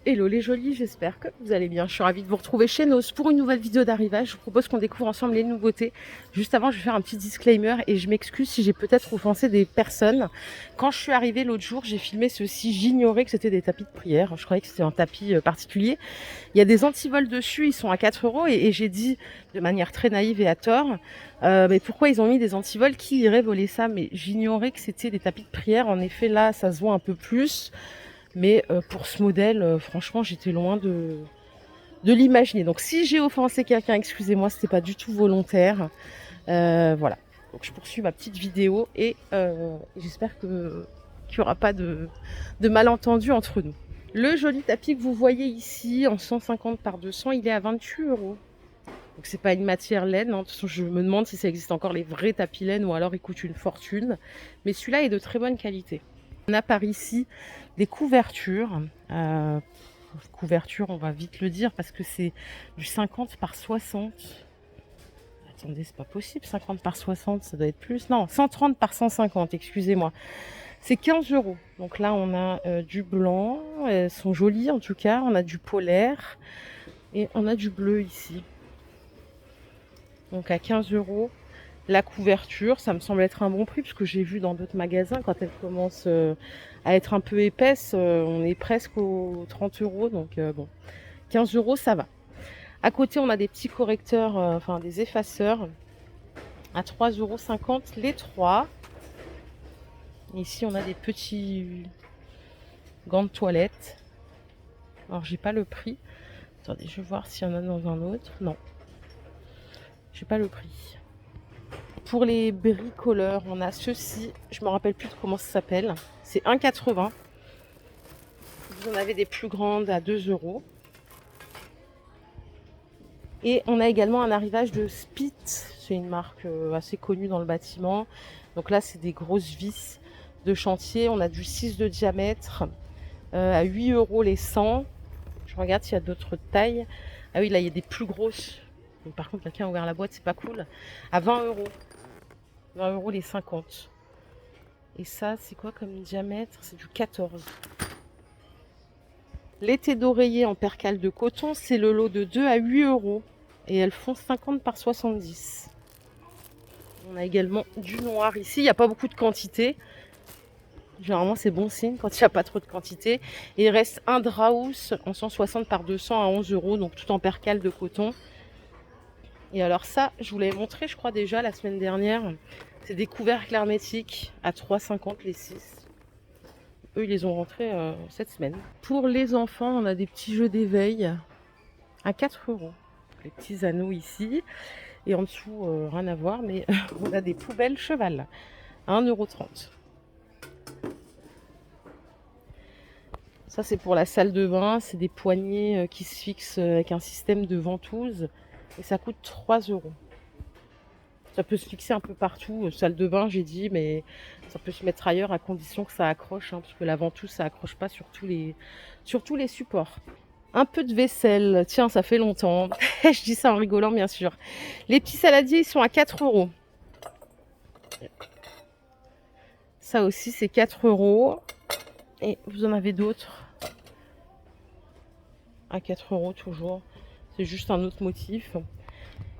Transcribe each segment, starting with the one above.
Hello les jolis, j'espère que vous allez bien. Je suis ravie de vous retrouver chez Nos pour une nouvelle vidéo d'arrivage. Je vous propose qu'on découvre ensemble les nouveautés. Juste avant, je vais faire un petit disclaimer et je m'excuse si j'ai peut-être offensé des personnes. Quand je suis arrivée l'autre jour, j'ai filmé ceci. J'ignorais que c'était des tapis de prière. Je croyais que c'était un tapis particulier. Il y a des antivols dessus, ils sont à 4 € et j'ai dit de manière très naïve et à tort, mais pourquoi ils ont mis des antivols, qui irait voler ça? Mais j'ignorais que c'était des tapis de prière. En effet, là, ça se voit un peu plus. Mais pour ce modèle, franchement, j'étais loin de l'imaginer. Donc si j'ai offensé quelqu'un, excusez-moi, c'était pas du tout volontaire. Voilà. Donc je poursuis ma petite vidéo et j'espère qu'il n'y aura pas de malentendu entre nous. Le joli tapis que vous voyez ici, en 150 par 200, il est à 28 €. Donc c'est pas une matière laine. Hein. De toute façon, je me demande si ça existe encore les vrais tapis laine ou alors ils coûtent une fortune. Mais celui-là est de très bonne qualité. On a par ici des couvertures. Couverture, on va vite le dire parce que c'est du 50 par 60. Attendez, c'est pas possible. 50 par 60, ça doit être plus. Non, 130 par 150, excusez-moi. C'est 15 €. Donc là, on a du blanc. Elles sont jolies en tout cas. On a du polaire. Et on a du bleu ici. Donc à 15 € la couverture, ça me semble être un bon prix puisque j'ai vu dans d'autres magasins quand elle commence à être un peu épaisse, on est presque aux 30 €. Donc bon, 15 € ça va. À côté, on a des petits correcteurs, enfin des effaceurs à 3,50 € les 3. Ici, on a des petits gants de toilette. Alors, j'ai pas le prix. Attendez, je vais voir s'il y en a dans un autre. Non, j'ai pas le prix. Pour les bricoleurs, on a ceci. Je me rappelle plus de comment ça s'appelle. C'est 1,80 €. Vous en avez des plus grandes à 2 €. Et on a également un arrivage de Spit. C'est une marque assez connue dans le bâtiment. Donc là, c'est des grosses vis de chantier. On a du 6 de diamètre à 8 € les 100. Je regarde s'il y a d'autres tailles. Ah oui, là, il y a des plus grosses. Donc, par contre, quelqu'un a ouvert la boîte, c'est pas cool. À 20 €. 20 € les 50. Et ça, c'est quoi comme diamètre? C'est du 14. Les thés d'oreiller en percale de coton, c'est le lot de 2 à 8 €. Et elles font 50 par 70. On a également du noir ici. Il n'y a pas beaucoup de quantité. Généralement, c'est bon signe quand il n'y a pas trop de quantité. Et il reste un Draus en 160 par 200 à 11 €. Donc tout en percale de coton. Et alors ça, je vous l'avais montré, je crois déjà la semaine dernière. C'est des couvercles hermétiques à 3,50 les 6. Eux, ils les ont rentrés cette semaine. Pour les enfants, on a des petits jeux d'éveil à 4 €. Les petits anneaux ici. Et en dessous, rien à voir, mais on a des poubelles cheval à 1,30 €. Ça, c'est pour la salle de bain. C'est des poignées qui se fixent avec un système de ventouse. Et ça coûte 3 €. Ça peut se fixer un peu partout. Salle de bain, j'ai dit, mais ça peut se mettre ailleurs à condition que ça accroche. Hein, parce que la ventouse, ça accroche pas sur tous les supports. Un peu de vaisselle. Tiens, ça fait longtemps. Je dis ça en rigolant, bien sûr. Les petits saladiers, ils sont à 4 €. Ça aussi, c'est 4 €. Et vous en avez d'autres à 4 € toujours. C'est juste un autre motif.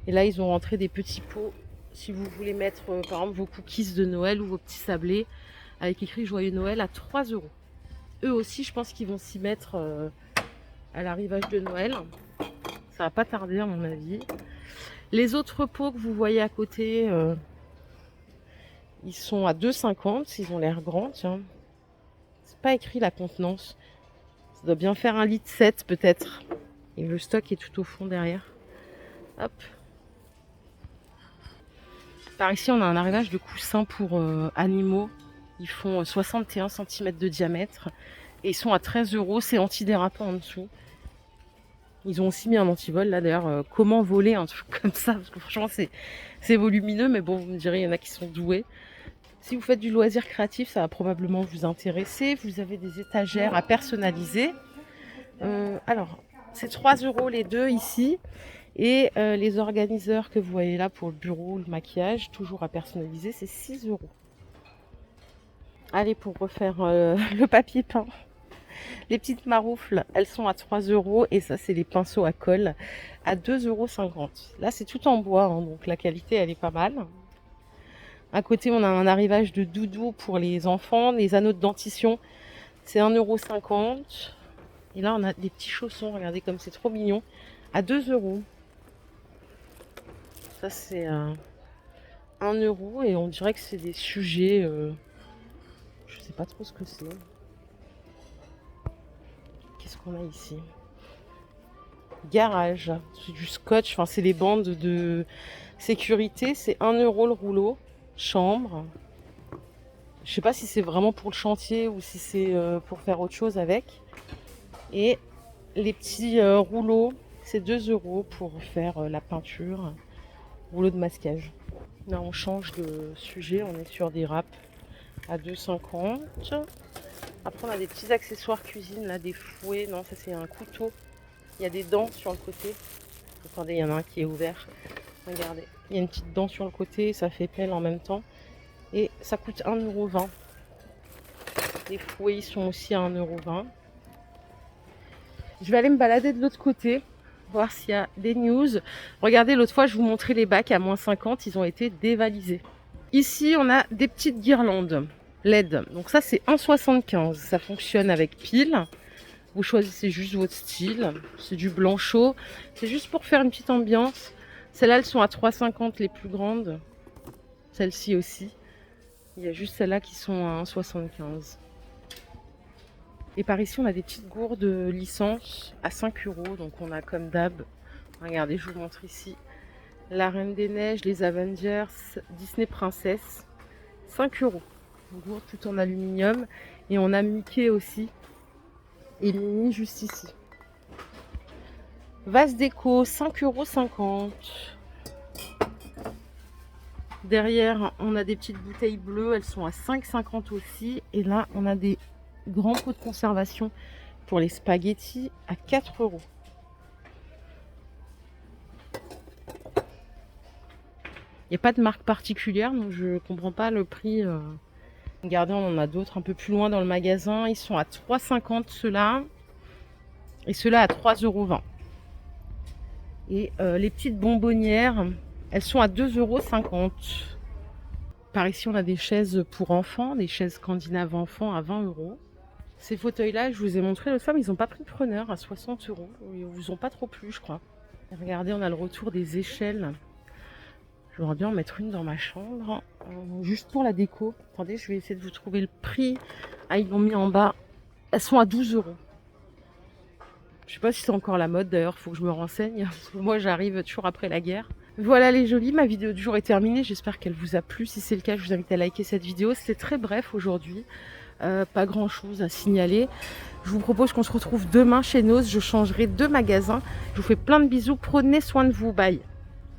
Et là, ils ont rentré des petits pots. Si vous voulez mettre, par exemple, vos cookies de Noël ou vos petits sablés, avec écrit Joyeux Noël à 3 €. Eux aussi, je pense qu'ils vont s'y mettre à l'arrivage de Noël. Ça va pas tarder, à mon avis. Les autres pots que vous voyez à côté, ils sont à 2,50 €. Ils ont l'air grands, tiens. C'est pas écrit la contenance. Ça doit bien faire 1,7 litre peut-être. Et le stock est tout au fond derrière. Hop. Par ici, on a un arrivage de coussins pour animaux. Ils font 61 cm de diamètre. Et ils sont à 13 €. C'est antidérapant en dessous. Ils ont aussi mis un antivol là d'ailleurs. Comment voler un truc comme ça? Parce que franchement, c'est volumineux. Mais bon, vous me direz, il y en a qui sont doués. Si vous faites du loisir créatif, ça va probablement vous intéresser. Vous avez des étagères à personnaliser. Alors, c'est 3 € les deux ici. Et les organiseurs que vous voyez là pour le bureau, le maquillage, toujours à personnaliser, c'est 6 €. Allez, pour refaire le papier peint. Les petites maroufles, elles sont à 3 euros. Et ça, c'est les pinceaux à colle à 2,50 € Là, c'est tout en bois, hein, donc la qualité, elle est pas mal. À côté, on a un arrivage de doudou pour les enfants. Les anneaux de dentition, c'est 1,50 €. Et là, on a des petits chaussons. Regardez comme c'est trop mignon. À 2 €. Ça, c'est 1 € et on dirait que c'est des sujets. Je sais pas trop ce que c'est. Qu'est-ce qu'on a ici? Garage. C'est du scotch. Enfin, c'est les bandes de sécurité. C'est 1 € le rouleau. Chambre. Je sais pas si c'est vraiment pour le chantier ou si c'est pour faire autre chose avec. Et les petits rouleaux, c'est 2 € pour faire la peinture. Rouleau de masquage. Là, on change de sujet, on est sur des râpes à 2,50 €. Après, on a des petits accessoires cuisine, là, des fouets. Non, ça, c'est un couteau. Il y a des dents sur le côté. Attendez, il y en a un qui est ouvert. Regardez, il y a une petite dent sur le côté, ça fait pelle en même temps. Et ça coûte 1,20 €. Les fouets, ils sont aussi à 1,20 €. Je vais aller me balader de l'autre côté, voir s'il y a des news. Regardez, l'autre fois, je vous montrais les bacs à -50, ils ont été dévalisés. Ici, on a des petites guirlandes LED. Donc ça, c'est 1,75 €. Ça fonctionne avec pile. Vous choisissez juste votre style. C'est du blanc chaud. C'est juste pour faire une petite ambiance. Celles-là, elles sont à 3,50 € les plus grandes. Celle-ci aussi. Il y a juste celles-là qui sont à 1,75 €. Et par ici, on a des petites gourdes licence à 5 €. Donc on a comme d'hab. Regardez, je vous montre ici. La Reine des Neiges, les Avengers, Disney Princesse. 5 €. Une gourde tout en aluminium. Et on a Mickey aussi. Et Minnie juste ici. Vase déco, 5,50 €. Derrière, on a des petites bouteilles bleues. Elles sont à 5,50 € aussi. Et là, on a des grands pots de conservation pour les spaghettis à 4 €. Il n'y a pas de marque particulière, donc je comprends pas le prix. Regardez, on en a d'autres un peu plus loin dans le magasin. Ils sont à 3,50 € ceux-là. Et ceux-là à 3,20 €. Et les petites bonbonnières, elles sont à 2,50 €. Par ici, on a des chaises pour enfants, des chaises scandinaves enfants à 20 €. Ces fauteuils-là, je vous ai montré l'autre fois, mais ils n'ont pas pris de preneur à 60 €. Ils vous ont pas trop plu, je crois. Et regardez, on a le retour des échelles. J'aimerais bien en mettre une dans ma chambre, juste pour la déco. Attendez, je vais essayer de vous trouver le prix. Ah, ils l'ont mis en bas. Elles sont à 12 €. Je sais pas si c'est encore la mode d'ailleurs, il faut que je me renseigne. Parce que moi, j'arrive toujours après la guerre. Voilà les jolies, ma vidéo du jour est terminée. J'espère qu'elle vous a plu. Si c'est le cas, je vous invite à liker cette vidéo. C'était très bref aujourd'hui. Pas grand chose à signaler. Je vous propose qu'on se retrouve demain chez Noz. Je changerai de magasin. Je vous fais plein de bisous. Prenez soin de vous. Bye.